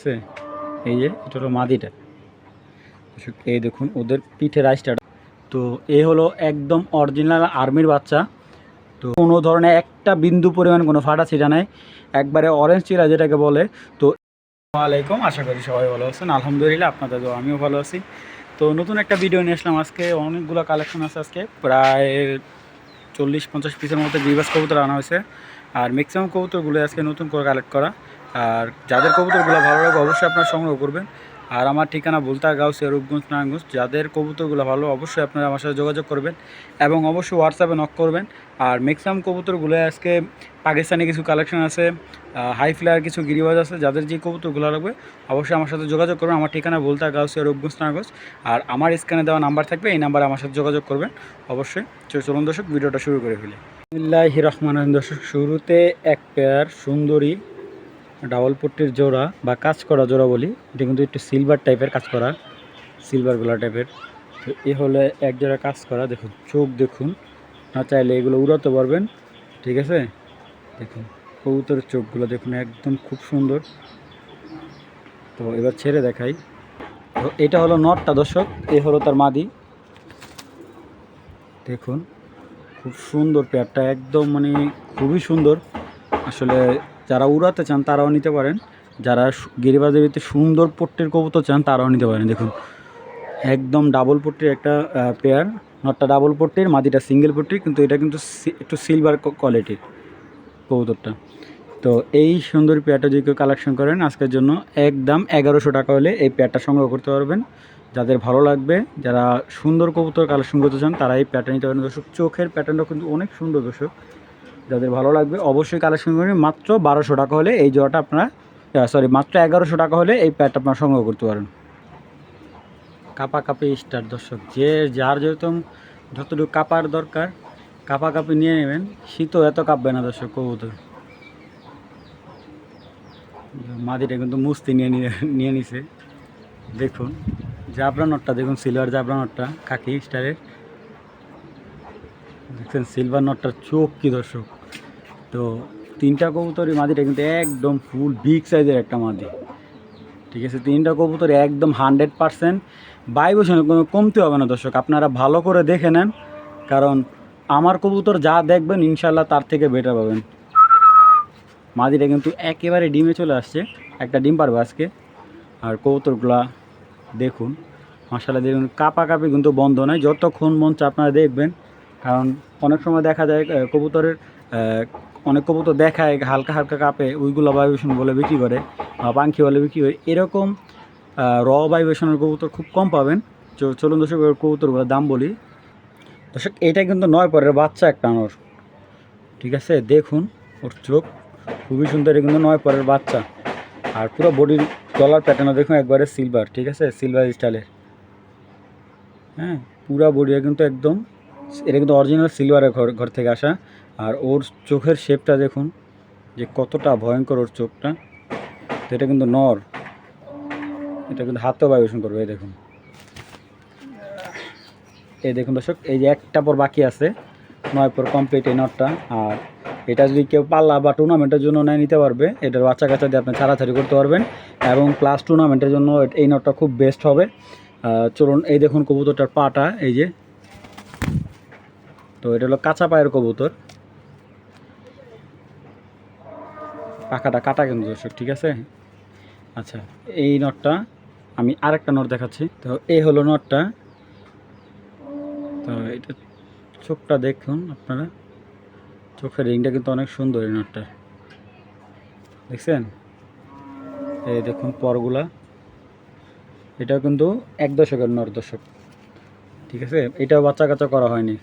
আছে এই যে এটা হলো মাদিটা। এই দেখুন ওদের পিঠের আইসটা। তো এ হলো একদম অরিজিনাল আর্মির বাচ্চা। তো কোনো ধরনের একটা বিন্দু পরিমাণ কোনো ফাটা ছিটা নাই, একবারে অরেঞ্জ চিরা যেটাকে বলে। তো আসসালামাইকুম, আশা করি সবাই ভালো আছেন। আলহামদুলিল্লাহ, আপনাদের তো আমিও ভালো আছি। তো নতুন একটা ভিডিও নিয়ে আসলাম আজকে। অনেকগুলো কালেকশন আছে আজকে, প্রায় 40-50 পিসের মধ্যে গ্রিবাস কবুতর আনা হয়েছে। আর ম্যাক্সিমাম কবুতরগুলো আজকে নতুন করে কালেক্ট করা। আর যাদের কবুতরগুলো ভালো লাগে অবশ্যই আপনারা সংগ্রহ করবেন। আর আমার ঠিকানা বুলতা গাউসিয়া, রূপগঞ্জ, নারায়ণগঞ্জ। যাদের কবুতরগুলো ভালো অবশ্যই আপনারা আমার সাথে যোগাযোগ করবেন এবং অবশ্যই হোয়াটসঅ্যাপে নক করবেন। আর ম্যাক্সিমাম কবুতরগুলো আজকে পাকিস্তানি কিছু কালেকশন আছে, হাই ফ্লায়ার কিছু গিরিবাজ আছে। যাদের যে কবুতরগুলো লাগবে অবশ্যই আমার সাথে যোগাযোগ করবেন। আমার ঠিকানা বুলতা গাউসিয়া, রূপগঞ্জ, নারায়ণগঞ্জ। আর আমার স্ক্রিনে দেওয়া নাম্বার থাকবে, এই নাম্বারে আমার সাথে যোগাযোগ করবেন অবশ্যই। চলুন দর্শক, ভিডিওটা শুরু করে ফেলি। বিসমিল্লাহির রহমানির রহিম। দর্শক, শুরুতে এক পেয়ার সুন্দরী ডাবল পট্টির জোড়া বা কাজ করা জোড়া বলি। এটা কিন্তু একটু সিলভার টাইপের কাজ করা, সিলভার গোলা টাইপের। তো এ হলে এক জোড়া কাজ করা। দেখুন চোখ দেখুন, না চাইলে এগুলো উড়াতে পারবেন। ঠিক আছে, দেখুন কবুতরের চোখগুলো দেখুন, একদম খুব সুন্দর। তো এবার ছেড়ে দেখাই। তো এটা হলো নটটা দর্শক, এ হলো তার মাদি। দেখুন খুব সুন্দর পেয়ারটা, একদম মানে খুবই সুন্দর। আসলে যারা উড়াতে চান তারাও নিতে পারেন, যারা গিরিবাজের ভিতরে সুন্দর পট্টির কবুতর চান তারাও নিতে পারেন। দেখুন একদম ডাবল পট্টির একটা পেয়ার। নটটা ডাবল পট্টির, মাদিটা সিঙ্গেল পট্টির, কিন্তু এটা কিন্তু একটু সিলভার কোয়ালিটির কবুতরটা। তো এই সুন্দর পেয়ারটা যদি কেউ কালেকশন করেন আজকের জন্য একদম 1100 টাকা হলে এই পেয়ারটা সংগ্রহ করতে পারবেন। যাদের ভালো লাগবে, যারা সুন্দর কবুতর কালেকশন করতে চান তারা এই প্যাটার্ন নিতে পারেন। দর্শক চোখের প্যাটার্নটা কিন্তু অনেক সুন্দর। দর্শক যাদের ভালো লাগবে অবশ্যই কালেকশন করবেন। মাত্র 1200 টাকা হলে এই জোড়াটা আপনারা, মাত্র 1100 টাকা হলে এই প্যাডটা আপনারা সংগ্রহ করতে পারেন। কাপাকাপি স্টার। দর্শক যে যার যতটুকু কাপার দরকার কাপাকাপি নিয়ে নেবেন, শীতও এত কাঁপবে না দর্শক কবুতর। মাদিটা কিন্তু মুস্তি নিয়ে নিছে। দেখুন জাবরা নটটা দেখুন, সিলভার জাবরা নটটা কাকি স্টারের। দেখছেন সিলভার নটটার চোখ কি দর্শক। তো তিনটা কবুতরই মাদিটা কিন্তু একদম ফুল বিগ সাইজের একটা মাদি। ঠিক আছে, তিনটা কবুতর একদম 100% ভাইব্রেশনে কোনো কমতি হবে না দর্শক। আপনারা ভালো করে দেখে নেন, কারণ আমার কবুতর যা দেখবেন ইনশাল্লাহ তার থেকে বেটার পাবেন। মাদিটা কিন্তু একেবারে ডিমে চলে আসছে, একটা ডিম পারবে আজকে। আর কবুতরগুলা দেখুন মাশাআল্লাহ, দেখুন কাপাকাপি কিন্তু বন্ধ নয়, যতক্ষণ মন চা আপনারা দেখবেন। কারণ অনেক সময় দেখা যায় কবুতরের অনেক কবুতর দেখায় হালকা হালকা কাঁপে, ওইগুলো ভাইব্রেশন বলে বিক্রি করে, পাখি বলে বিক্রি করে। এরকম র ভাইব্রেশনের কবুতর খুব কম পাবেন। চলুন দর্শক কবুতরগুলোর দাম বলি। দর্শক এটা কিন্তু 9 পরের বাচ্চা একটা আনোর। ঠিক আছে, দেখুন ওর চোখ খুবই সুন্দর, কিন্তু 9 পরের বাচ্চা। আর পুরো বডির গলার প্যাটার্নও দেখুন একবারে সিলভার। ঠিক আছে, সিলভার স্টাইলের। হ্যাঁ, পুরা বডি কিন্তু একদম, এটা কিন্তু অরিজিনাল সিলভারের ঘর থেকে আসা। আর ওর চোখের শেপটা দেখুন যে কতটা ভয়ঙ্কর ওর চোখটা। তো এটা কিন্তু নর, এটা কিন্তু হাতেও ভাইব্রেশন করবে। এই দেখুন, এই দেখুন দর্শক, এই যে একটা পর বাকি আছে, 9 পর কমপ্লিট এই নটটা। আর এটা যদি কেউ পাল্লা বা টুর্নামেন্টের জন্য নেয় নিতে পারবে। এটার বাচ্চা কাচ্চা দিয়ে আপনি ছাড়াছাড়ি করতে পারবেন, এবং প্লাস টুর্নামেন্টের জন্য এই নটটা খুব বেস্ট হবে। চলুন এই দেখুন কবুতরটার পাটা, এই যে। তো এটা হলো কাঁচা পায়ের কবুতর, পাখাটা কাটা কিন্তু দর্শক। ঠিক আছে, আচ্ছা এই নটটা আমি আরেকটা নট দেখাচ্ছি। তো এই হলো নটটা। তো এটা চোখটা দেখুন আপনারা, চোখের রিংটা কিন্তু অনেক সুন্দর এই নটটা, দেখছেন। এই দেখুন পরগুলা, এটাও কিন্তু 1 দশকের নর দর্শক। ঠিক আছে, এটাও বাচ্চা কাচ্চা করা হয়নি,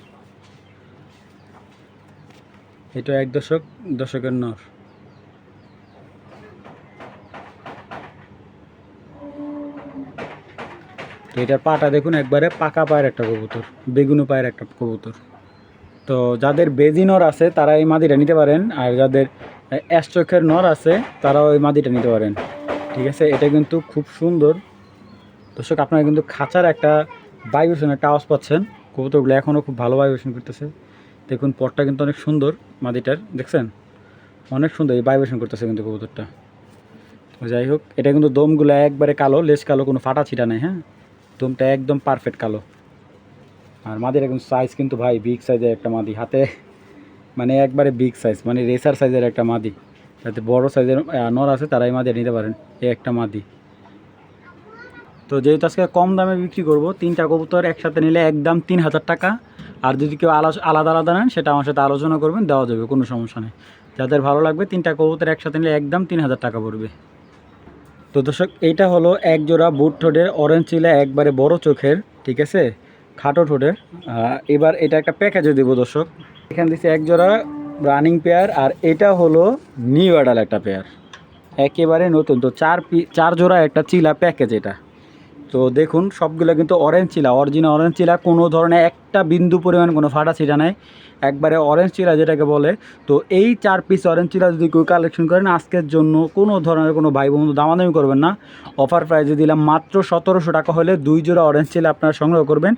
এটা 1 দশকের নর। তো এটার পাটা দেখুন একবারে পাকা পায়ের একটা কবুতর, বেগুনি পায়ের একটা কবুতর। তো যাদের বেজি নর আছে তারা এই মাদিটা নিতে পারেন, আর যাদের অ্যাশ চোখের নর আছে তারাও এই মাদিটা নিতে পারেন। ঠিক আছে, এটা কিন্তু খুব সুন্দর দর্শক। আপনারা কিন্তু খাঁচার একটা ভাইব্রেশন, একটা আওয়াজ পাচ্ছেন। কবুতরগুলো এখনও খুব ভালো ভাইব্রেশন করতেছে। দেখুন পটটা কিন্তু অনেক সুন্দর মাদিটার, দেখছেন অনেক সুন্দর এই ভাইব্রেশন করতেছে কিন্তু কবুতরটা। তো যাই হোক, এটা কিন্তু দমগুলো একবারে কালো, লেজ কালো, কোনো ফাটা ছিটা নেই। হ্যাঁ, দমটা একদম পারফেক্ট কালো। আর মাদিটা কিন্তু সাইজ কিন্তু ভাই বিগ সাইজের একটা মাদি, হাতে মানে একবারে বিগ সাইজ, মানে রেসার সাইজের একটা মাদি। যাতে বড় সাইজের নর আছে তারাই মাদি নিতে পারেন, এই একটা মাদি। তো যেহেতু আজকে কম দামে বিক্রি করব, 3টা কবুতর একসাথে নিলে একদম 3000 টাকা। আর যদি কেউ আলাদা আলাদা নেন সেটা আমার সাথে আলোচনা করবেন, দেওয়া যাবে, কোনো সমস্যা নেই। যাদের ভালো লাগবে 3টা কবুতর একসাথে নিলে একদম 3000 টাকা পড়বে। তো দর্শক, এইটা হলো এক জোড়া বুট ঠোঁটের অরেঞ্জ চিলা, একবারে বড় চোখের, ঠিক আছে, খাটো ঠোঁটের। এবার এটা একটা প্যাকেজে দেবো দর্শক। এখানে দিচ্ছে এক জোড়া রানিং পেয়ার, আর এটা হলো নিউ অ্যাডাল একটা পেয়ার, একেবারে নতুন। তো চার জোড়া একটা চিলা প্যাকেজ এটা। তো দেখুন সবগুলো কিন্তু অরেঞ্জ চিলা, অরিজিনাল অরেঞ্জ চিলা, কোনো ধরনের একটা বিন্দু পরিমাণ কোনো ফাটা ছিটা নাই, একবারে অরেঞ্জ চিলা যেটাকে বলে। তো এই 4 পিস অরেঞ্জ চিলা যদি কেউ কালেকশন করেন আজকের জন্য, কোনো ধরনের কোনো ভাই বন্ধু দামাদামি করবেন না, অফার প্রাইজে দিলাম মাত্র 1700 টাকা হলে 2 জোড়া অরেঞ্জ চিলা আপনারা সংগ্রহ করবেন।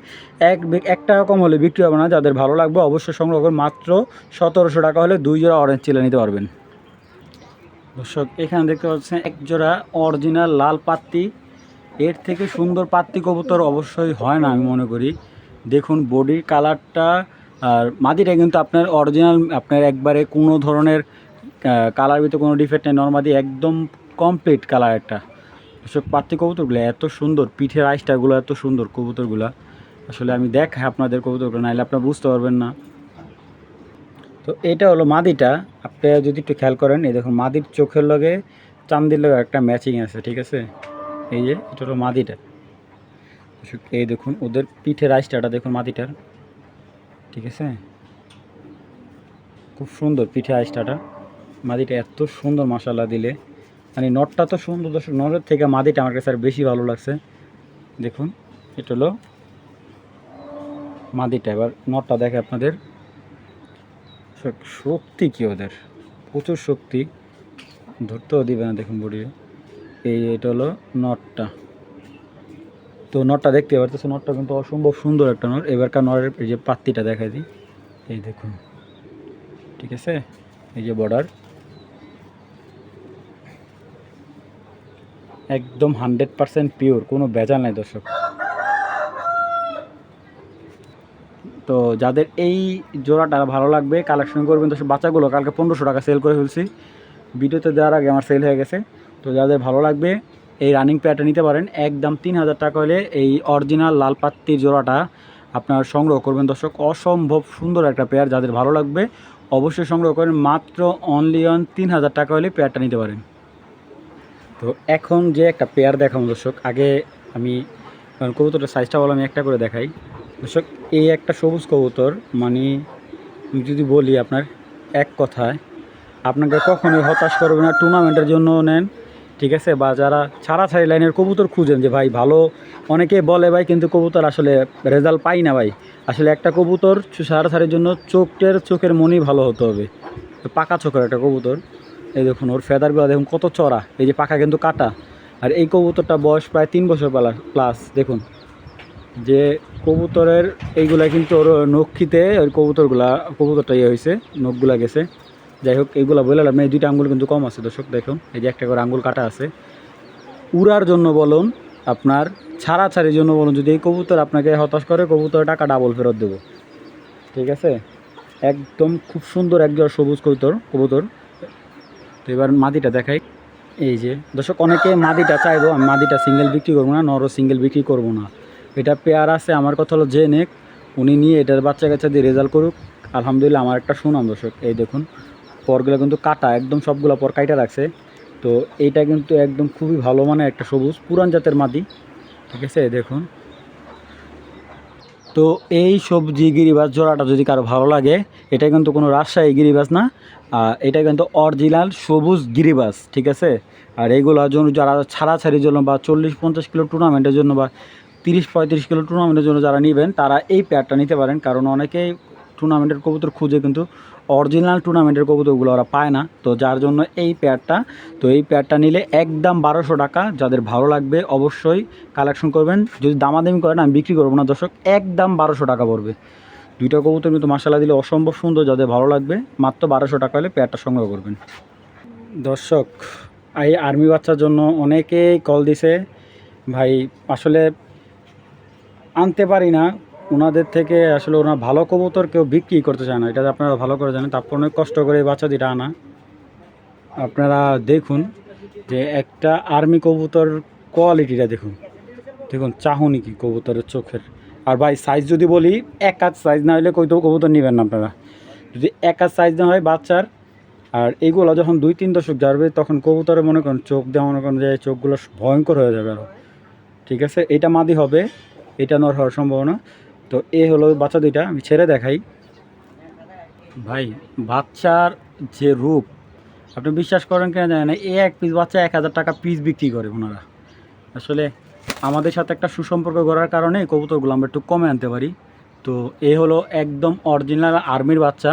এক টাকা কম হলে বিক্রি হবে না। যাদের ভালো লাগবে অবশ্যই সংগ্রহ করবেন, মাত্র 1700 টাকা হলে 2 জোড়া অরেঞ্জ চিলা নিতে পারবেন। দর্শক, এখানে দেখতে পাচ্ছেন এক জোড়া অরিজিনাল লাল পাত্তি। এর থেকে সুন্দর পাত্তি কবুতর অবশ্যই হয় না আমি মনে করি। দেখুন বডির কালারটা, আর মাদিটা কিন্তু আপনার অরিজিনাল, আপনার একবারে কোনো ধরনের কালার ভিতরে কোনো ডিফেক্ট নেই, নর্মালি একদম কমপ্লিট কালার একটা। এসব পাত্তি কবুতরগুলো এত সুন্দর, পিঠের আইসটাগুলো এত সুন্দর কবুতরগুলো, আসলে আমি দেখাই আপনাদের কবুতরগুলো, নাহলে আপনারা বুঝতে পারবেন না। তো এটা হলো মাদিটা, আপনারা যদি একটু খেয়াল করেন, এই দেখুন মাদির চোখের লগে চান্দির লগে একটা ম্যাচিং আছে, ঠিক আছে। এই যে এটা হলো মাদিটা, এই দেখুন ওদের পিঠের আইসটা দেখুন মাদিটার, ঠিক আছে, খুব সুন্দর পিঠে আইসটাটা। মাদিটা এত সুন্দর মাশাআল্লাহ দিলে, মানে নটটা তো সুন্দর দর্শক, নটের থেকে মাদিটা আমার কাছে আর বেশি ভালো লাগছে। দেখুন এটা হলো মাদিটা, এবার নটটা দেখে আপনাদের, শক্তি কি ওদের, প্রচুর শক্তি, ধরতেও দিবে না দেখুন বডি। এটা হলো নটটা। তো নটটা দেখতে পারতেছে, নটটা কিন্তু অসম্ভব সুন্দর একটা নট। এবারকার নটের এই যে পাত্তিটা দেখাই দিই, এই দেখুন, ঠিক আছে, এই যে বর্ডার একদম 100% পিওর, কোনো ভেজাল নাই দর্শক। তো যাদের এই জোড়াটা ভালো লাগবে কালেকশন করবেন দর্শক। বাচ্চাগুলো কালকে 1500 টাকা সেল করে ফেলছি, ভিডিওতে দেওয়ার আগে আমার সেল হয়ে গেছে। তো যাদের ভালো লাগবে এই রানিং পেয়ারটা নিতে পারেন, একদম 3000 টাকা হলে এই অরিজিনাল লাল পাত্তির জোড়াটা আপনার সংগ্রহ করবেন দর্শক। অসম্ভব সুন্দর একটা পেয়ার, যাদের ভালো লাগবে অবশ্যই সংগ্রহ করেন, মাত্র অনলি অন 3000 টাকা হলে পেয়ারটা নিতে পারেন। তো এখন যে একটা পেয়ার দেখাবো দর্শক, আগে আমি কবুতরটার সাইজটা বলো, আমি একটা করে দেখাই দর্শক। এই একটা সবুজ কবুতর, মানে যদি বলি আপনার এক কথায়, আপনাকে কখনোই হতাশ করবে না। টুর্নামেন্টের জন্য নেন, ঠিক আছে, বা যারা ছাড়াছাড়ি লাইনের কবুতর খুঁজেন যে ভাই ভালো, অনেকে বলে ভাই কিন্তু কবুতর আসলে রেজাল্ট পাই না ভাই। আসলে একটা কবুতর ছাড়াছাড়ির জন্য চোখের মনই ভালো হতে হবে। পাকা চোখের একটা কবুতর, এই দেখুন ওর ফেদারগুলো দেখুন কত চড়া, এই যে পাখা কিন্তু কাটা। আর এই কবুতরটা বয়স প্রায় 3 বছর প্লাস। দেখুন যে কবুতরের এইগুলা কিন্তু ওর নখিতে, ওই কবুতরটা ইয়ে হয়েছে, নখগুলা গেছে। যাই হোক, এইগুলো বললাম, এই 2টা আঙ্গুল কিন্তু কম আছে দর্শক, দেখুন এই যে একটা করে আঙ্গুল কাটা আছে। উড়ার জন্য বলুন, আপনার ছাড়াছাড়ির জন্য বলুন, যদি এই কবুতর আপনাকে হতাশ করে, কবুতরের টাকা ডাবল ফেরত দেবো, ঠিক আছে। একদম খুব সুন্দর একজন সবুজ কবুতর। তো এবার মাদিটা দেখাই, এই যে দর্শক, অনেকে মাদিটা চাইবো, আমি মাদিটা সিঙ্গেল বিক্রি করবো না, নরও সিঙ্গেল বিক্রি করবো না। এটা পেয়ার আছে, আমার কথা হলো যে নেক উনি নিয়ে এটার বাচ্চা কাচ্চা দিয়ে রেজাল্ট করুক, আলহামদুলিল্লাহ আমার একটা সুনাম দর্শক। এই দেখুন পরগুলো কিন্তু কাটা, একদম সবগুলো পর কাইটা রাখছে। তো এইটা কিন্তু একদম খুবই ভালো মানের একটা সবুজ পুরান জাতের মাদি, ঠিক আছে, দেখুন। তো এই সবজি গিরিবাজ জোড়াটা যদি কারো ভালো লাগে, এটা কিন্তু কোনো রাজশাহী গিরিবাজ না, এটা কিন্তু অরিজিনাল সবুজ গিরিবাজ, ঠিক আছে। আর এইগুলোর জন্য যারা ছাড়াছাড়ির জন্য বা 40-50 কিলো টুর্নামেন্টের জন্য বা 30-35 কিলো টুর্নামেন্টের জন্য যারা নেবেন, তারা এই পেয়ারটা নিতে পারেন। কারণ অনেকেই টুর্নামেন্টের কবুতর খুঁজে কিন্তু অরিজিনাল টুর্নামেন্টের কবুতরগুলো ওরা পায় না, তো যার জন্য এই পেয়ারটা। তো এই পেয়ারটা নিলে একদম 1200 টাকা। যাদের ভালো লাগবে অবশ্যই কালেকশন করবেন, যদি দামাদামি করেন আমি বিক্রি করবো না দর্শক, একদম 1200 টাকা পড়বে। 2টা কবুতর কিন্তু মাশাআল্লাহ দিলে অসম্ভব সুন্দর, যাদের ভালো লাগবে মাত্র 1200 টাকা হলে পেয়ারটা সংগ্রহ করবেন। দর্শক, এই আর্মি বাচ্চার জন্য অনেকেই কল দিছে ভাই, আসলে আনতে পারি না ওনাদের থেকে, আসলে ওনার ভালো কবুতর কেউ বিক্রি করতে চায় না, এটা আপনারা ভালো করে জানেন। তারপর অনেক কষ্ট করে এই বাচ্চা দুটা আনা। আপনারা দেখুন যে একটা আর্মি কবুতর কোয়ালিটিটা দেখুন, দেখুন চাহনি কি কবুতরের চোখের। আর ভাই সাইজ যদি বলি, এক হাত সাইজ না হলে কই তো কবুতর নেবেন না আপনারা, যদি এক হাত সাইজ না হয় বাচ্চার। আর এইগুলো যখন 2-3 দশক যাবে তখন কবুতরে মনে করেন চোখ দেওয়া, মনে করেন যে চোখগুলো ভয়ঙ্কর হয়ে যাবে আরও। ঠিক আছে, এটা মাদি হবে, এটা নর হওয়ার সম্ভাবনা। তো এ হলো বাচ্চা দুইটা, আমি ছেড়ে দেখাই। ভাই বাচ্চার যে রূপ, আপনি বিশ্বাস করেন কিনা জানেন না, এক পিস বাচ্চা 1000 টাকা পিস বিক্রি করে ওনারা। আসলে আমাদের সাথে একটা সুসম্পর্ক করার কারণে কবুতরগুলো আমরা একটু কমে আনতে পারি। তো এ হলো একদম অরিজিনাল আর্মির বাচ্চা।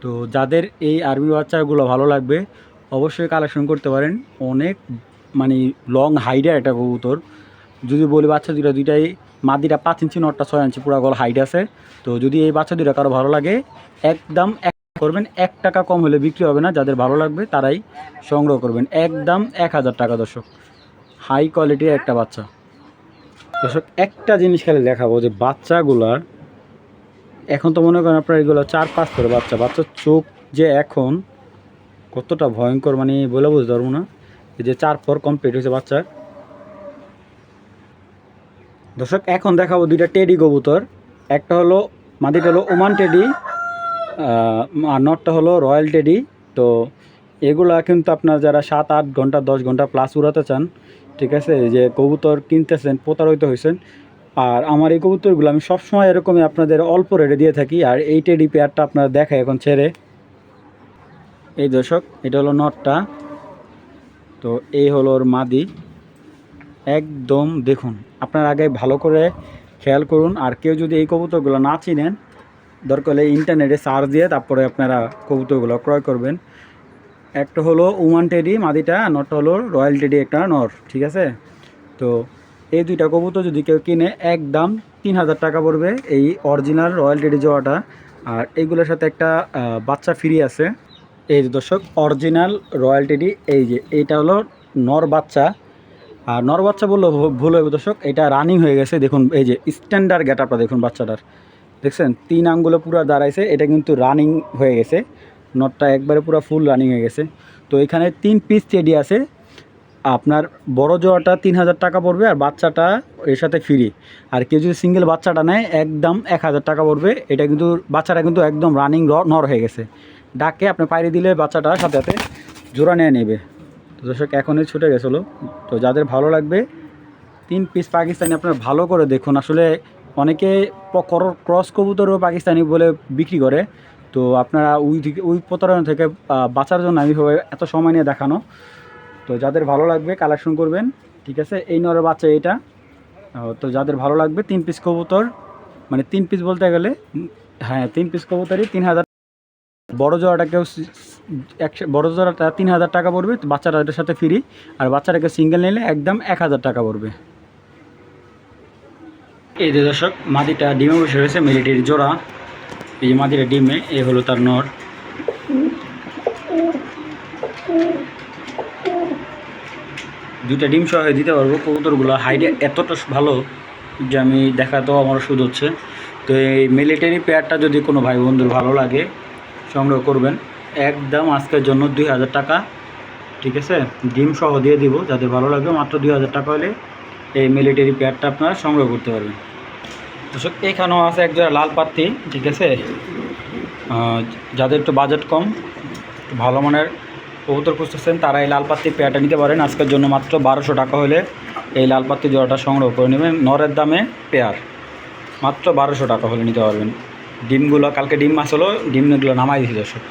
তো যাদের এই আর্মি বাচ্চাগুলো ভালো লাগবে অবশ্যই কালেকশন করতে পারেন। অনেক মানে লং হাইটের একটা কবুতর। যদি বলি বাচ্চা দুইটাই মাদিটা 5 ইঞ্চি, নটটা 6 ইঞ্চি, পুরা গল হাইট আছে। তো যদি এই বাচ্চা দুইটা কারো ভালো লাগে একদম করবেন, 1 টাকা কম হলে বিক্রি হবে না। যাদের ভালো লাগবে তারাই সংগ্রহ করবেন, একদম 1000 টাকা দর্শক। হাই কোয়ালিটির একটা বাচ্চা দর্শক। একটা জিনিস খালি দেখাবো যে বাচ্চাগুলার এখন তো মনে করেন আপনার এগুলো 4-5 করে বাচ্চা, বাচ্চার চোখ যে এখন কতটা ভয়ঙ্কর মানে বলে বুঝতে পারবো না। এই যে 4 পর কমপ্লিট হয়েছে বাচ্চার। দর্শক এখন দেখাবো দুইটা টেডি কবুতর। একটা হলো মাদিটা হলো ওমান টেডি, আর নটটা হলো রয়্যাল টেডি। তো এগুলা কিন্তু আপনার যারা 7-8 ঘন্টা 10 ঘন্টা প্লাস উড়াতে চান, ঠিক আছে, যে কবুতর কিনতেছেন প্রতারিত হয়েছেন। আর আমার এই কবুতরগুলো আমি সবসময় এরকমই আপনাদের অল্প রেটে দিয়ে থাকি। আর এই টেডি পেয়ারটা আপনারা দেখায় এখন ছেড়ে। এই দর্শক এটা হলো নটটা, তো এই হলো ওর মাদি। একদম দেখুন, আপনার আগে ভালো করে খেয়াল করুন। আর কেউ যদি এই কবুতরগুলো না চিনেন, দরকার হলে ইন্টারনেটে সার্চ দিয়ে তারপরে আপনারা কবুতরগুলো ক্রয় করবেন। একটা হলো ওমান টেডি মাদিটা, নটটা হলো রয়্যাল টেডি একটা নর, ঠিক আছে। তো এই দুইটা কবুতর যদি কেউ কিনে একদম 3000 টাকা পড়বে এই অরিজিনাল রয়্যাল টেডি জোড়াটা। আর এইগুলোর সাথে একটা বাচ্চা ফ্রি আছে। এই যে দর্শক অরিজিনাল রয়্যাল টেডি, এই যে এইটা হলো নর বাচ্চা। আর নর বাচ্চা বললো ভুল হবে দর্শক, এটা রানিং হয়ে গেছে। দেখুন এই যে স্ট্যান্ডার্ড গেট আপটা দেখুন বাচ্চাটার, দেখছেন 3 আঙ্গুলে পুরো দাঁড়াইছে, এটা কিন্তু রানিং হয়ে গেছে। নটটা একবারে পুরো ফুল রানিং হয়ে গেছে। তো এখানে 3 পিস টেডি আছে। আপনার বড় জোড়াটা 3000 টাকা পড়বে আর বাচ্চাটা এর সাথে ফ্রি। আর কেউ যদি সিঙ্গেল বাচ্চাটা নেয় একদম 1000 টাকা পড়বে। এটা কিন্তু বাচ্চাটা কিন্তু একদম রানিং নর হয়ে গেছে, ডাকে আপনি পাইরে দিলে বাচ্চাটা সাথে সাথে জোড়া নিয়ে নেবে। তো দর্শক এখনই ছুটে গেছিলো। তো যাদের ভালো লাগবে 3 পিস পাকিস্তানি আপনারা ভালো করে দেখুন। আসলে অনেকে ক্রস কবুতরও পাকিস্তানি বলে বিক্রি করে। তো আপনারা ওই প্রতারণা থেকে বাঁচার জন্য আমি এত সময় নিয়ে দেখানো। তো যাদের ভালো লাগবে কালেকশন করবেন, ঠিক আছে। এই নরের বাচ্চা এইটা। তো যাদের ভালো লাগবে 3 পিস কবুতর, মানে 3 পিস বলতে গেলে হ্যাঁ 3 পিস কবুতরই 3000। বড় জোড়াটা কেউ বড় জোড়াটা 3000 টাকা পড়বে, বাচ্চাটা এটার সাথে ফ্রি। আর বাচ্চাটাকে সিঙ্গেল নিলে একদম 1000 টাকা পড়বে। এই যে দর্শক মাদিটা ডিমে বসে রয়েছে, মিলিটারি জোড়া। এই যে মাদিটা ডিমে, এই হলো তার নর। দুইটা ডিম সহ দিতে পারবো। কবুতরগুলো হাইটে এতটা ভালো যে আমি দেখাতেও আমার সুদ হচ্ছে। তো এই মিলিটারি পেয়ারটা যদি কোনো ভাই বন্ধুর ভালো লাগে সংগ্রহ করবেন, একদম আজকের জন্য 2000 টাকা, ঠিক আছে। ডিম সহ দিয়ে দিব, যাদের ভালো লাগবে মাত্র 2000 টাকা হলে এই মিলিটারি পেয়ারটা আপনারা সংগ্রহ করতে পারবেন। দর্শক এখানেও আছে একজোড়া লাল পাত্তি, ঠিক আছে। যাদের একটু বাজেট কম, ভালো মানের কবুতর খুঁজতেছেন তারা এই লাল পাত্তি পেয়ারটা নিতে পারেন। আজকের জন্য মাত্র 1200 টাকা হলে এই লাল পাত্তি জোড়াটা সংগ্রহ করে নেবেন। নরের দামে পেয়ার মাত্র 1200 টাকা হলে নিতে পারবেন। ডিমগুলো কালকে ডিম আসলো, ডিমগুলো নামাই দিয়েছি দর্শক।